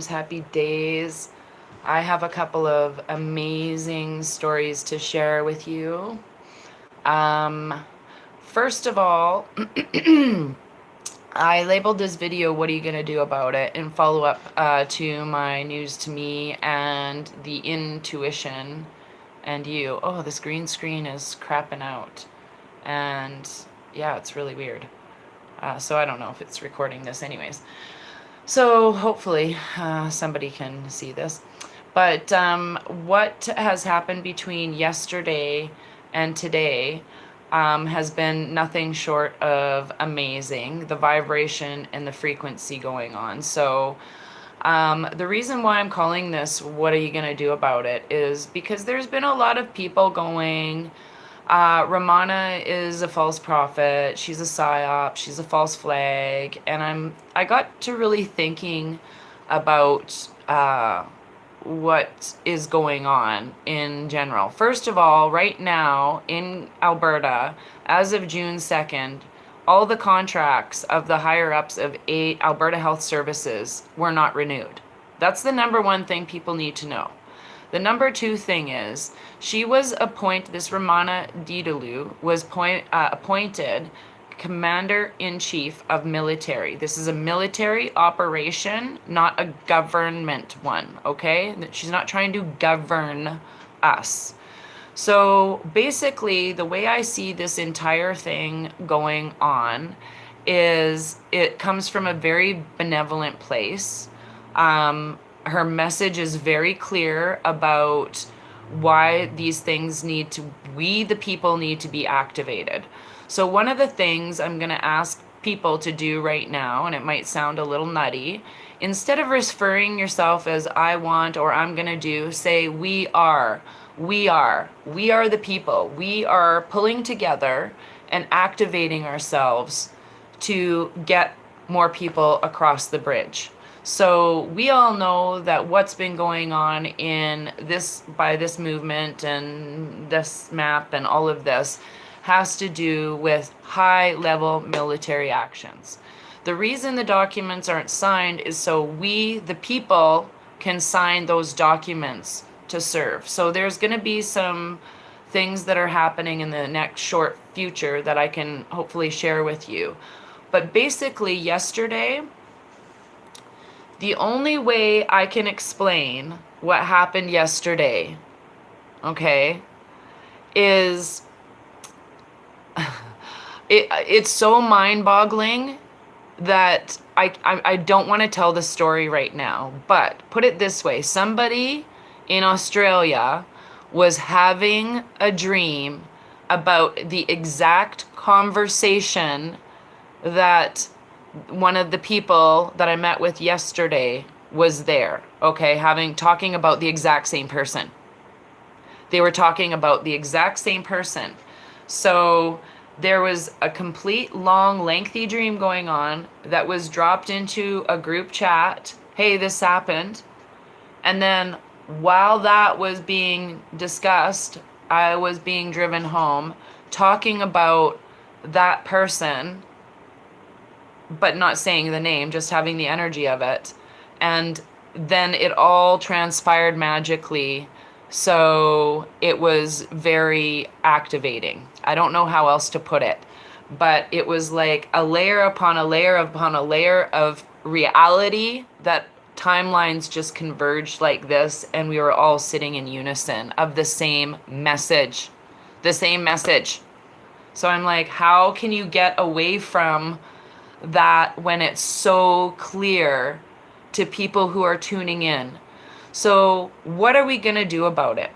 times, happy days. I have a couple of amazing stories to share with you. Um, First of all, I labeled this video, "What are you going to do about it?" in follow up to my news to me and the intuition and you. Oh, this green screen is crapping out. And yeah, it's really weird. So I don't know if it's recording this anyways. So hopefully somebody can see this. But what has happened between yesterday and today has been nothing short of amazing. The vibration and the frequency going on. So the reason why I'm calling this "What are you going to do about it?" is because there's been a lot of people going, Ramana is a false prophet. She's a psyop. She's a false flag. And I got to really thinking about what is going on in general. First of all, right now in Alberta, as of June 2nd, all the contracts of the higher ups of Alberta Health Services were not renewed. That's the number one thing people need to know. The number two thing is, this Ramana Didalu was appointed Commander-in-Chief of Military. This is a military operation, not a government one, okay? She's not trying to govern us. So basically, the way I see this entire thing going on is it comes from a very benevolent place. Her message is very clear about why these things we the people need to be activated. So one of the things I'm going to ask people to do right now, and it might sound a little nutty, instead of referring yourself as "I want" or "I'm going to do," say "we are. We are the people. We are pulling together and activating ourselves to get more people across the bridge." So we all know that what's been going on by this movement and this map and all of this has to do with high level military actions. The reason the documents aren't signed is so we, the people, can sign those documents to serve. So there's going to be some things that are happening in the next short future that I can hopefully share with you. But basically yesterday, the only way I can explain what happened yesterday, okay, is it's so mind-boggling that I don't want to tell the story right now. But put it this way, somebody in Australia was having a dream about the exact conversation that one of the people that I met with yesterday was there, okay, talking about the exact same person. They were talking about the exact same person. So there was a complete long, lengthy dream going on that was dropped into a group chat. Hey, this happened. And then while that was being discussed, I was being driven home talking about that person, but not saying the name, just having the energy of it. And then it all transpired magically. So it was very activating. I don't know how else to put it, but it was like a layer upon a layer upon a layer of reality that timelines just converged like this, and we were all sitting in unison of the same message. The same message. So I'm like, how can you get away from that when it's so clear to people who are tuning in? So what are we going to do about it?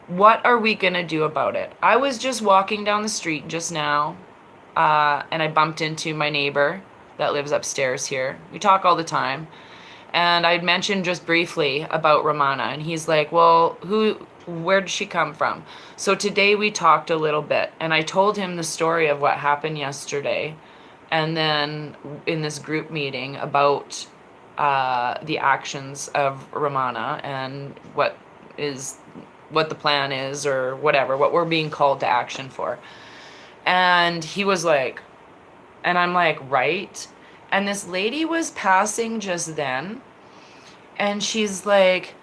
What are we going to do about it? I was just walking down the street just now, and I bumped into my neighbor that lives upstairs here. We talk all the time. And I'd mentioned just briefly about Ramana, and he's like, well, where did she come from? So today we talked a little bit, and I told him the story of what happened yesterday. And then in this group meeting about the actions of Ramana and what the plan is, or whatever, what we're being called to action for. And he was like, and I'm like, right? And this lady was passing just then, And she's like,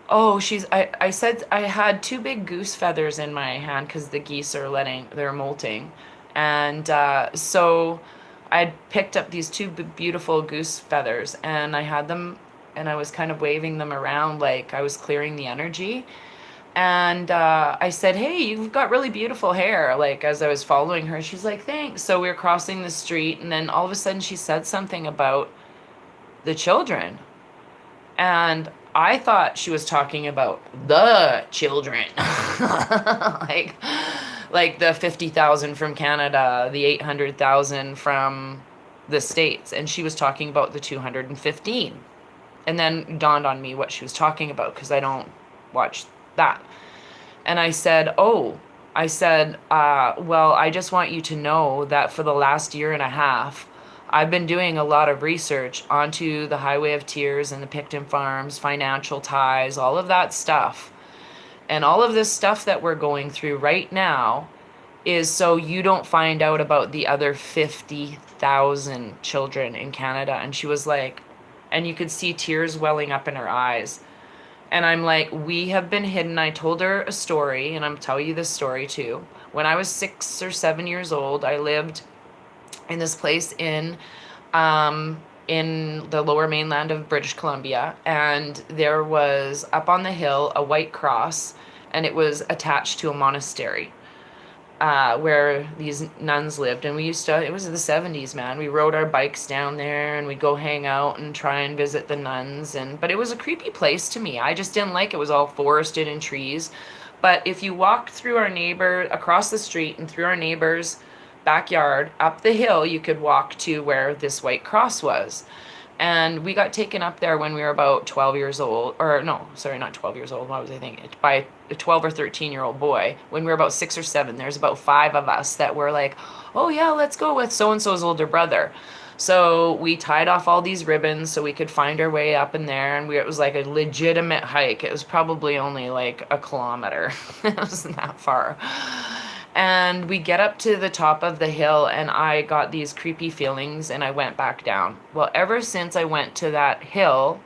oh, I said I had two big goose feathers in my hand because the geese are they're molting. And so I picked up these two beautiful goose feathers and I had them and I was kind of waving them around like I was clearing the energy. And I said, hey, you've got really beautiful hair. Like, as I was following her, she's like, thanks. So we were crossing the street, and then all of a sudden she said something about the children. And I thought she was talking about the children. like, like the 50,000 from Canada, the 800,000 from the States. And she was talking about the 215. And then dawned on me what she was talking about because I don't watch that. And I said, well, I just want you to know that for the last year and a half, I've been doing a lot of research onto the Highway of Tears and the Picton Farms, financial ties, all of that stuff. And all of this stuff that we're going through right now is so you don't find out about the other 50,000 children in Canada. And she was like, and you could see tears welling up in her eyes. And I'm like, we have been hidden. I told her a story, and I'm telling you this story too. When I was 6 or 7 years old, I lived in this place in the lower mainland of British Columbia, and there was up on the hill a white cross, and it was attached to a monastery where these nuns lived. And we used to, it was in the 70s, man, we rode our bikes down there and we'd go hang out and try and visit the nuns. But it was a creepy place to me. I just didn't like it. It was all forested and trees. But if you walked through across the street and through our neighbor's backyard up the hill, you could walk to where this white cross was. And we got taken up there when we were about 12 years old, or no, sorry, not 12 years old. What was I thinking? By a 12 or 13-year-old boy. When we were about 6 or 7, there's about 5 of us that were like, oh yeah, let's go with so-and-so's older brother. So we tied off all these ribbons so we could find our way up in there. And it was like a legitimate hike. It was probably only like a kilometer. It wasn't that far. And we get up to the top of the hill and I got these creepy feelings and I went back down. Well, ever since I went to that hill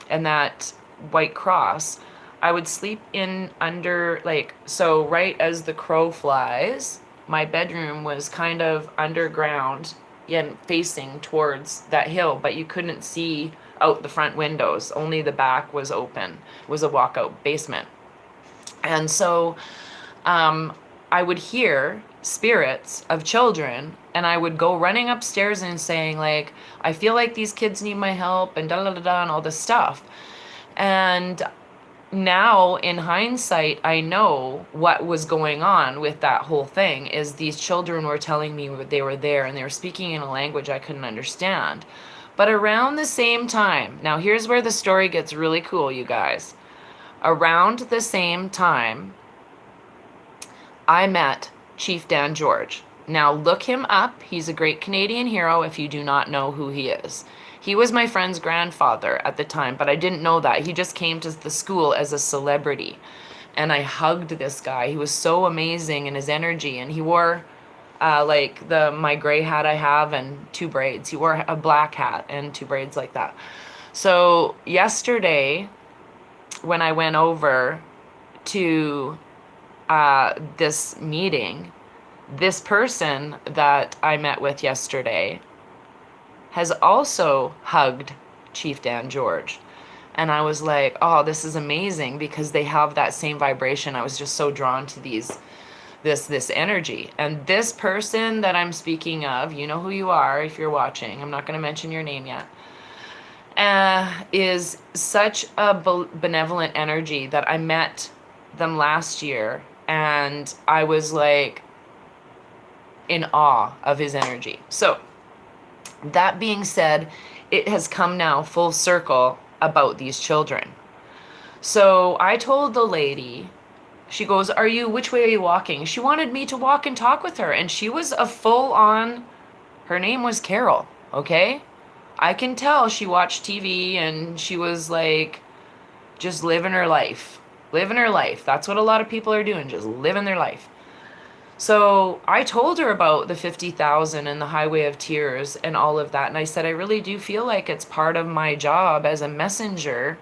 and that white cross, I would sleep in under, like, so right as the crow flies, my bedroom was kind of underground and facing towards that hill, but you couldn't see out the front windows. Only the back was open. It was a walkout basement. And so, I would hear spirits of children and I would go running upstairs and saying like, I feel like these kids need my help and da da da da and all this stuff. And now in hindsight, I know what was going on with that whole thing is these children were telling me they were there and they were speaking in a language I couldn't understand. But around the same time, now here's where the story gets really cool, you guys. Around the same time, I met Chief Dan George. Now look him up. He's a great Canadian hero if you do not know who he is. He was my friend's grandfather at the time, but I didn't know that. He just came to the school as a celebrity. And I hugged this guy. He was so amazing in his energy. And he wore like my gray hat I have and 2 braids. He wore a black hat and 2 braids like that. So yesterday, when I went over to this meeting, this person that I met with yesterday has also hugged Chief Dan George. And I was like, oh, this is amazing because they have that same vibration. I was just so drawn to this energy. And this person that I'm speaking of, you know who you are if you're watching, I'm not going to mention your name yet, is such a benevolent energy that I met them last year. And I was like in awe of his energy. So that being said, it has come now full circle about these children. So I told the lady, she goes, which way are you walking? She wanted me to walk and talk with her. And she was a full on, her name was Carol. Okay. I can tell she watched TV and she was like, just living her life. Living her life. That's what a lot of people are doing, just living their life. So I told her about the 50,000 and the Highway of Tears and all of that. And I said, I really do feel like it's part of my job as a messenger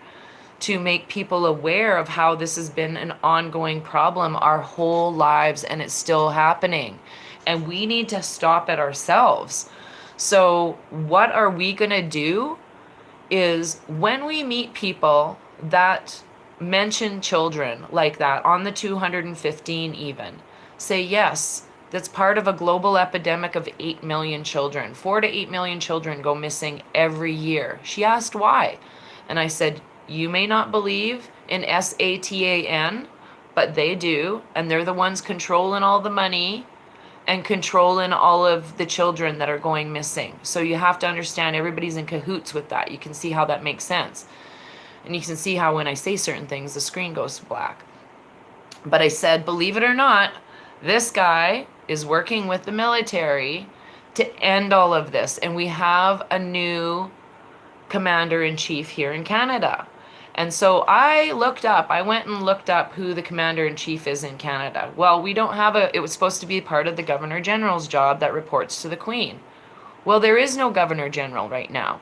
to make people aware of how this has been an ongoing problem our whole lives and it's still happening. And we need to stop it ourselves. So what are we going to do is when we meet people that mention children like that on the 215 even, say yes, that's part of a global epidemic of 8 million children. 4 to 8 million children go missing every year. She asked why. And I said, you may not believe in SATAN, but they do. And they're the ones controlling all the money and controlling all of the children that are going missing. So you have to understand everybody's in cahoots with that. You can see how that makes sense. And you can see how when I say certain things, the screen goes black. But I said, believe it or not, this guy is working with the military to end all of this. And we have a new commander-in-chief here in Canada. And so I went and looked up who the commander-in-chief is in Canada. Well, we don't have it was supposed to be part of the Governor General's job that reports to the Queen. Well, there is no Governor General right now.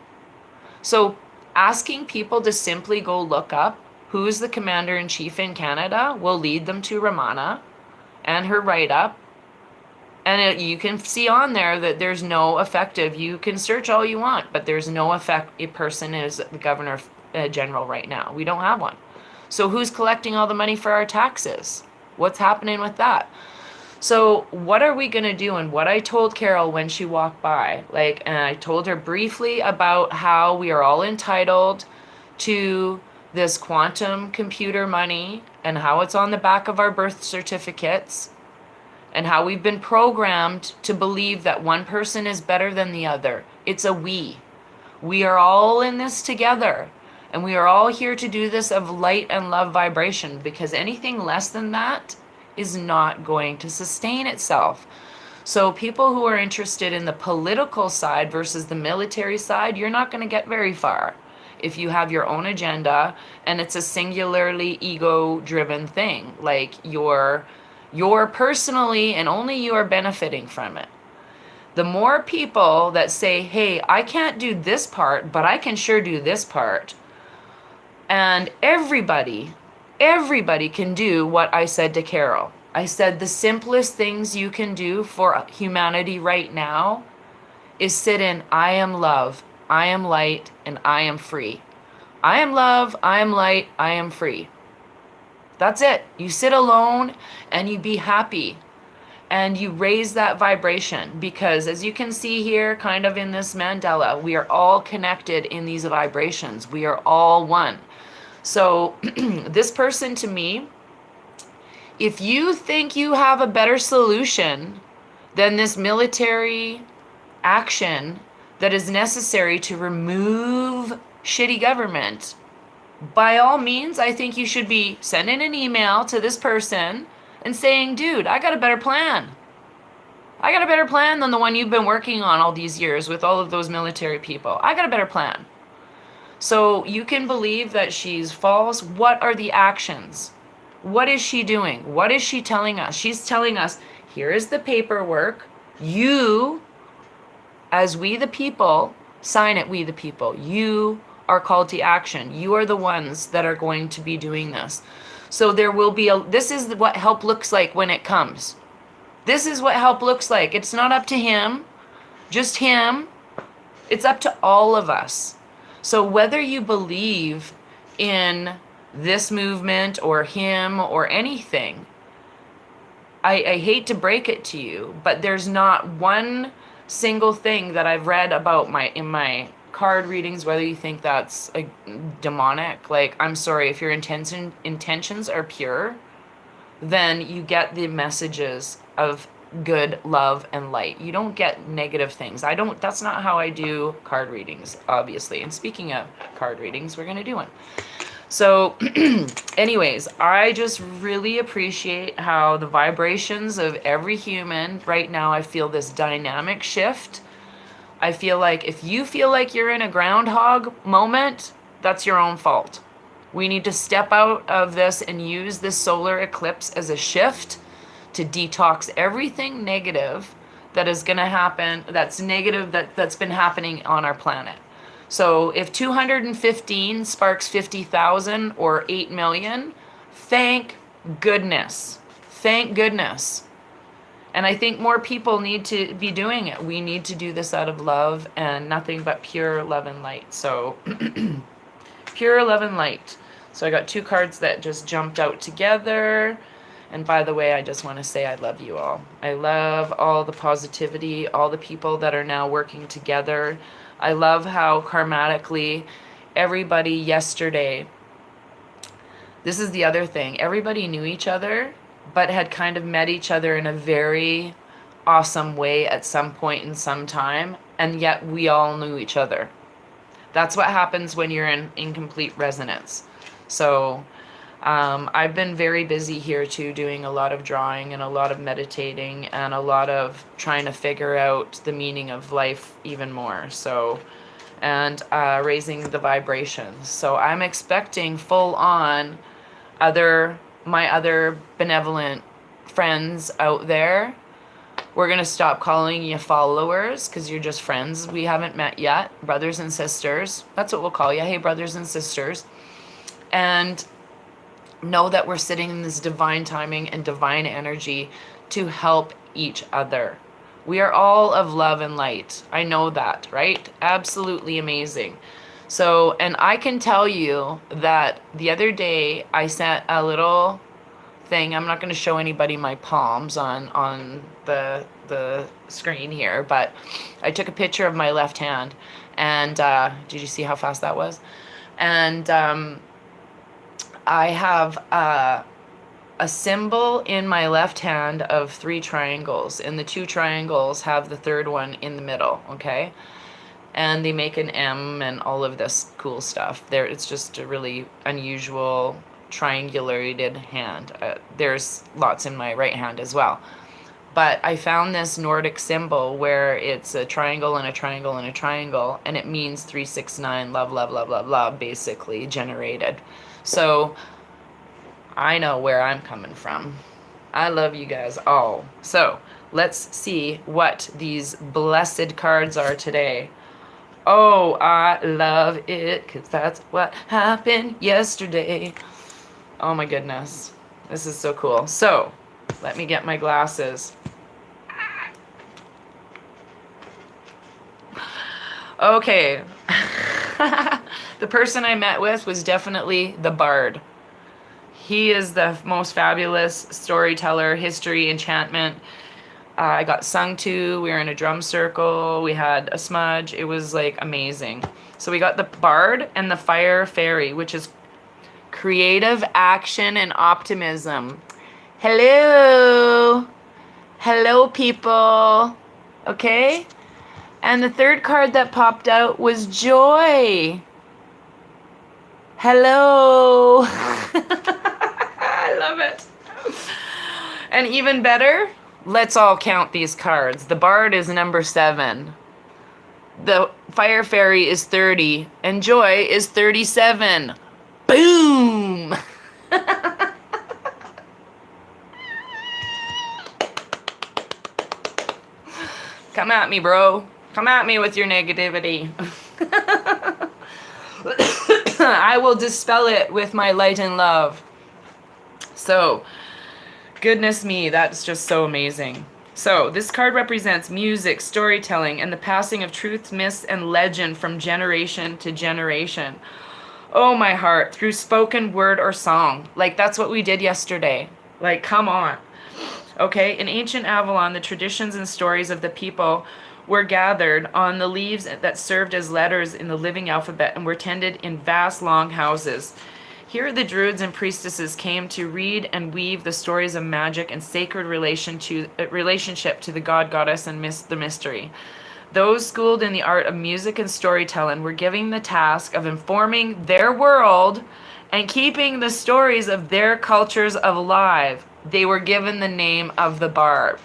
So asking people to simply go look up who's the commander-in-chief in Canada will lead them to Ramana and her write-up. And you can see on there that there's no effective, you can search all you want, but there's no effective person is the Governor General right now. We don't have one. So who's collecting all the money for our taxes? What's happening with that? So what are we going to do? And what I told Carol when she walked by, and I told her briefly about how we are all entitled to this quantum computer money and how it's on the back of our birth certificates and how we've been programmed to believe that one person is better than the other. It's a we. We are all in this together. And we are all here to do this of light and love vibration, because anything less than that is not going to sustain itself. So people who are interested in the political side versus the military side, you're not going to get very far if you have your own agenda and it's a singularly ego-driven thing. Like you're personally and only you are benefiting from it. The more people that say, hey, I can't do this part, but I can sure do this part. And everybody can do what I said to Carol. I said the simplest things you can do for humanity right now is sit in, I am love, I am light, and I am free. I am love, I am light, I am free. That's it. You sit alone and you be happy and you raise that vibration, because as you can see here, kind of in this mandala, we are all connected in these vibrations. We are all one. So this person, to me, if you think you have a better solution than this military action that is necessary to remove shitty government, by all means, I think you should be sending an email to this person and saying, dude, I got a better plan. I got a better plan than the one you've been working on all these years with all of those military people. I got a better plan. So you can believe that she's false. What are the actions? What is she doing? What is she telling us? She's telling us, here is the paperwork. You, as we the people, sign it, we the people. You are called to action. You are the ones that are going to be doing this. So there will be this is what help looks like when it comes. This is what help looks like. It's not up to him, just him. It's up to all of us. So whether you believe in this movement or him or anything, I hate to break it to you, but there's not one single thing that I've read about in my card readings, whether you think that's demonic. Like, I'm sorry, if your intentions are pure, then you get the messages of good, love, and light. You don't get negative things. That's not how I do card readings, obviously. And speaking of card readings, we're going to do one. So anyways, I just really appreciate how the vibrations of every human right now, I feel this dynamic shift. I feel like if you feel like you're in a groundhog moment, that's your own fault. We need to step out of this and use this solar eclipse as a shift to detox everything negative that is going to happen, that's negative, that's been happening on our planet. So if 215 sparks 50,000 or 8 million, thank goodness. Thank goodness. And I think more people need to be doing it. We need to do this out of love and nothing but pure love and light. So pure love and light. So I got 2 cards that just jumped out together. And by the way, I just want to say I love you all. I love all the positivity, all the people that are now working together. I love how karmatically everybody yesterday, this is the other thing, everybody knew each other, but had kind of met each other in a very awesome way at some point in some time, and yet we all knew each other. That's what happens when you're in complete resonance. So I've been very busy here too, doing a lot of drawing and a lot of meditating and a lot of trying to figure out the meaning of life even more. So, and raising the vibrations. So I'm expecting full on my other benevolent friends out there. We're going to stop calling you followers because you're just friends. We haven't met yet. Brothers and sisters. That's what we'll call you. Hey, brothers and sisters. And know that we're sitting in this divine timing and divine energy to help each other. We are all of love and light. I know that, right? Absolutely amazing. So, and I can tell you that the other day I sent a little thing. I'm not going to show anybody my palms on the screen here, but I took a picture of my left hand, and did you see how fast that was? And I have a symbol in my left hand of 3 triangles, and the 2 triangles have the 3rd one in the middle, okay? And they make an M and all of this cool stuff. It's just a really unusual triangulated hand. There's lots in my right hand as well. But I found this Nordic symbol where it's a triangle and a triangle and a triangle, and it means 369, love, love, love, love, love, basically generated. So I know where I'm coming from. I love you guys all. So let's see what these blessed cards are today. Oh, I love it because that's what happened yesterday. Oh my goodness. This is so cool. So let me get my glasses. Okay. The person I met with was definitely the bard. He is the most fabulous storyteller, history, enchantment. I got sung to. We were in a drum circle. We had a smudge. It was like amazing. So we got the bard and the fire fairy, which is creative action and optimism. Hello. Hello, people. Okay. And the 3rd card that popped out was joy. Hello. I love it. And even better, let's all count these cards. The bard is number 7. The fire fairy is 30. And joy is 37. Boom! Come at me, bro. Come at me with your negativity. I will dispel it with my light and love. So, goodness me, that's just so amazing. So, this card represents music, storytelling, and the passing of truth, myths, and legend from generation to generation. Oh, my heart, through spoken word or song. Like, that's what we did yesterday. Like, come on. Okay, in ancient Avalon, the traditions and stories of the people were gathered on the leaves that served as letters in the living alphabet and were tended in vast, long houses. Here the druids and priestesses came to read and weave the stories of magic and sacred relationship to the god, goddess, and the mystery. Those schooled in the art of music and storytelling were given the task of informing their world and keeping the stories of their cultures alive. They were given the name of the bard.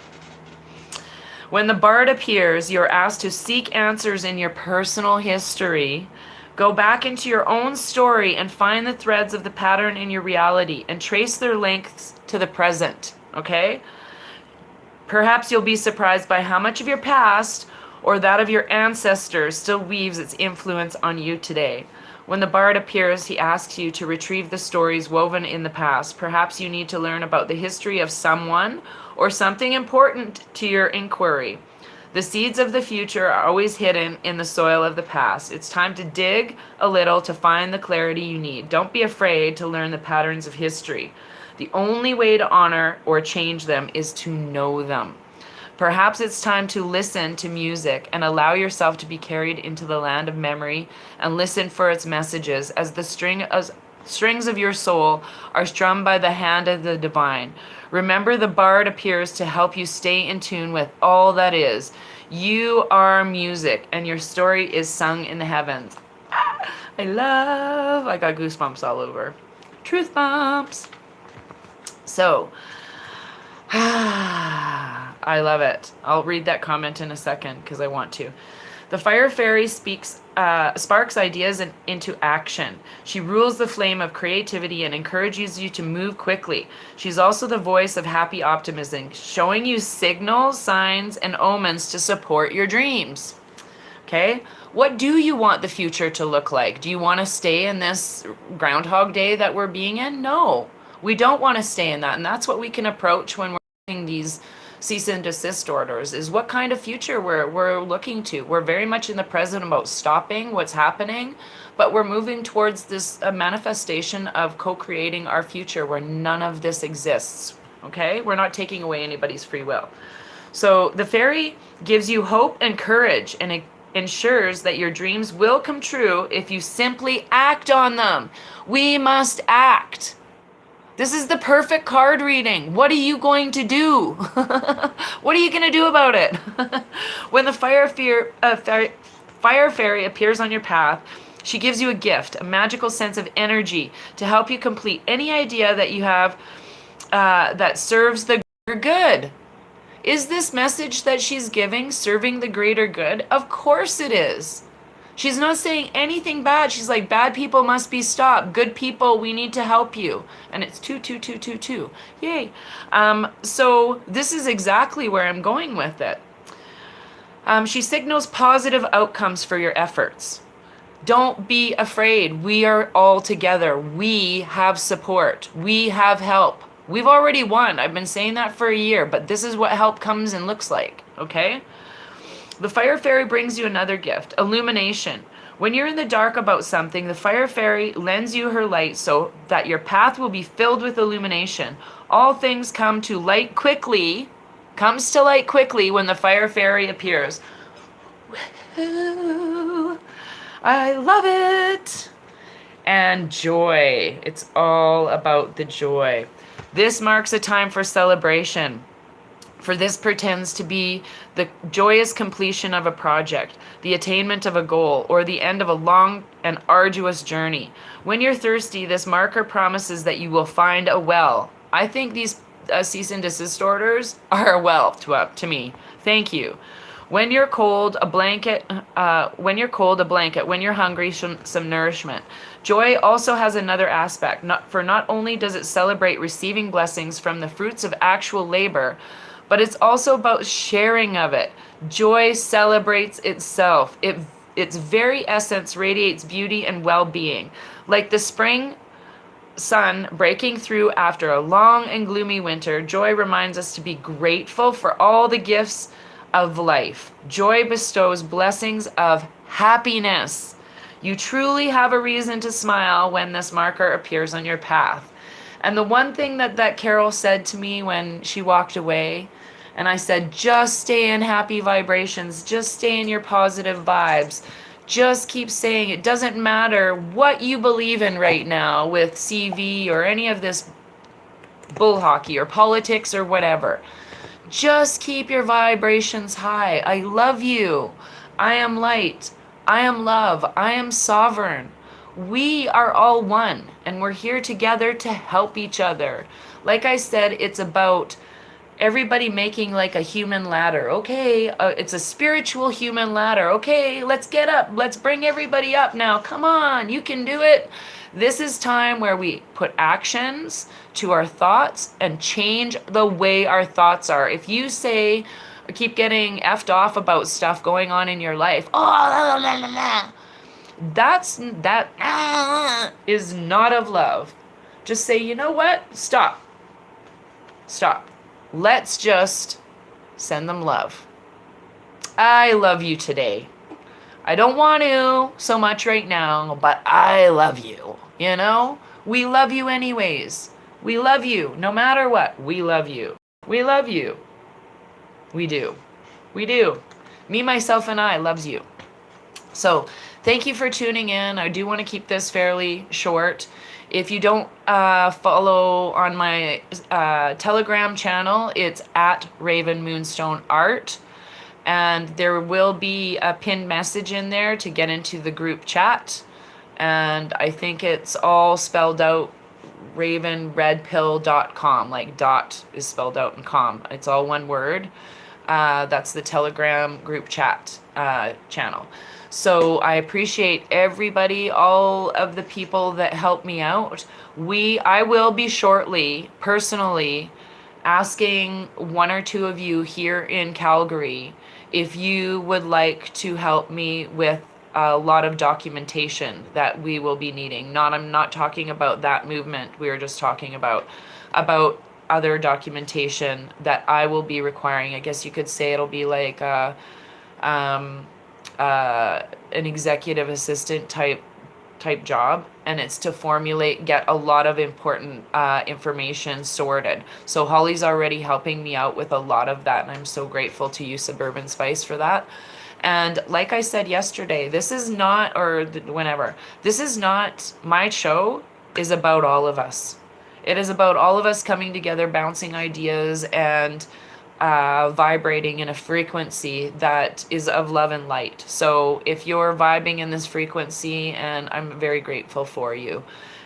When the bard appears, you're asked to seek answers in your personal history. Go back into your own story and find the threads of the pattern in your reality and trace their links to the present, okay? Perhaps you'll be surprised by how much of your past or that of your ancestors still weaves its influence on you today. When the bard appears, he asks you to retrieve the stories woven in the past. Perhaps you need to learn about the history of someone or something important to your inquiry. The seeds of the future are always hidden in the soil of the past. It's time to dig a little to find the clarity you need. Don't be afraid to learn the patterns of history. The only way to honor or change them is to know them. Perhaps it's time to listen to music and allow yourself to be carried into the land of memory and listen for its messages as the strings of your soul are strummed by the hand of the divine. Remember, the bard appears to help you stay in tune with all that is. You are music, and your story is sung in the heavens. I got goosebumps all over. Truth bumps. So, I love it. I'll read that comment in a second because I want to. The fire fairy sparks ideas into action. She rules the flame of creativity and encourages you to move quickly. She's also the voice of happy optimism, showing you signals, signs, and omens to support your dreams. Okay? What do you want the future to look like? Do you want to stay in this Groundhog Day that we're being in? No. We don't want to stay in that. And that's what we can approach when we're doing these cease and desist orders, is what kind of future we're looking to. We're very much in the present about stopping what's happening, but we're moving towards this manifestation of co-creating our future where none of this exists. Okay? We're not taking away anybody's free will. So the fairy gives you hope and courage, and it ensures that your dreams will come true if you simply act on them. We must act. This is the perfect card reading. What are you going to do? What are you going to do about it? When the fire fairy appears on your path, she gives you a gift, a magical sense of energy to help you complete any idea that you have that serves the greater good. Is this message that she's giving serving the greater good? Of course it is. She's not saying anything bad. She's like, bad people must be stopped. Good people, we need to help you. And it's 2, 2, 2, 2, 2. Yay. So this is exactly where I'm going with it. She signals positive outcomes for your efforts. Don't be afraid. We are all together. We have support. We have help. We've already won. I've been saying that for a year, but this is what help comes and looks like, okay? The fire fairy brings you another gift, illumination. When you're in the dark about something, the fire fairy lends you her light so that your path will be filled with illumination. All things comes to light quickly when the fire fairy appears. Woo-hoo. I love it. And joy. It's all about the joy. This marks a time for celebration. For this pretends to be the joyous completion of a project, the attainment of a goal, or the end of a long and arduous journey. When you're thirsty, this marker promises that you will find a well. I think these cease and desist orders are a well to me. Thank you. When you're cold, a blanket. When you're hungry, some nourishment. Joy also has another aspect. Not only does it celebrate receiving blessings from the fruits of actual labor, but it's also about sharing of it. Joy celebrates itself. Its very essence radiates beauty and well-being. Like the spring sun breaking through after a long and gloomy winter, joy reminds us to be grateful for all the gifts of life. Joy bestows blessings of happiness. You truly have a reason to smile when this marker appears on your path. And the one thing that Carol said to me when she walked away, and I said, just stay in happy vibrations, just stay in your positive vibes, just keep saying it doesn't matter what you believe in right now with CV or any of this bull hockey or politics or whatever. Just keep your vibrations high. I love you. I am light. I am love. I am sovereign. We are all one, and we're here together to help each other. Like I said, it's about everybody making like a human ladder. Okay, it's a spiritual human ladder. Okay, let's get up. Let's bring everybody up now. Come on, you can do it. This is time where we put actions to our thoughts and change the way our thoughts are. If you say, keep getting effed off about stuff going on in your life, oh, la, la, la, la, that is not of love. Just say, you know what? Stop. Stop. Let's just send them love. I love you today. I don't want to so much right now, but I love you. You know? We love you anyways. We love you no matter what. We love you. We love you. We do. We do. Me, myself, and I loves you. So thank you for tuning in. I do want to keep this fairly short. If you don't follow on my Telegram channel, it's at Raven Moonstone Art. And there will be a pinned message in there to get into the group chat. And I think it's all spelled out ravenredpill.com. Like dot is spelled out in com. It's all one word. That's the Telegram group chat channel. So I appreciate everybody, all of the people that help me out. I will be shortly, personally, asking one or two of you here in Calgary if you would like to help me with a lot of documentation that we will be needing. I'm not talking about that movement. We were just talking about other documentation that I will be requiring. I guess you could say it'll be like an executive assistant type job, and it's to get a lot of important information sorted. So Holly's already helping me out with a lot of that, and I'm so grateful to you, Suburban Spice, for that. And like I said yesterday, this is not my show is about all of us. It is about all of us coming together, bouncing ideas, and vibrating in a frequency that is of love and light. So if you're vibing in this frequency, and I'm very grateful for you,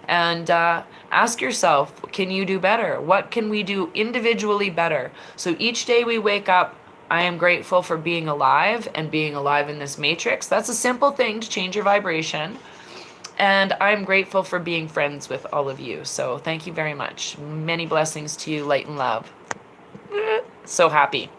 and ask yourself, can you do better? What can we do individually better? So each day we wake up, I am grateful for being alive and being alive in this matrix. That's a simple thing to change your vibration. And I'm grateful for being friends with all of you. So thank you very much. Many blessings to you, light and love. So happy.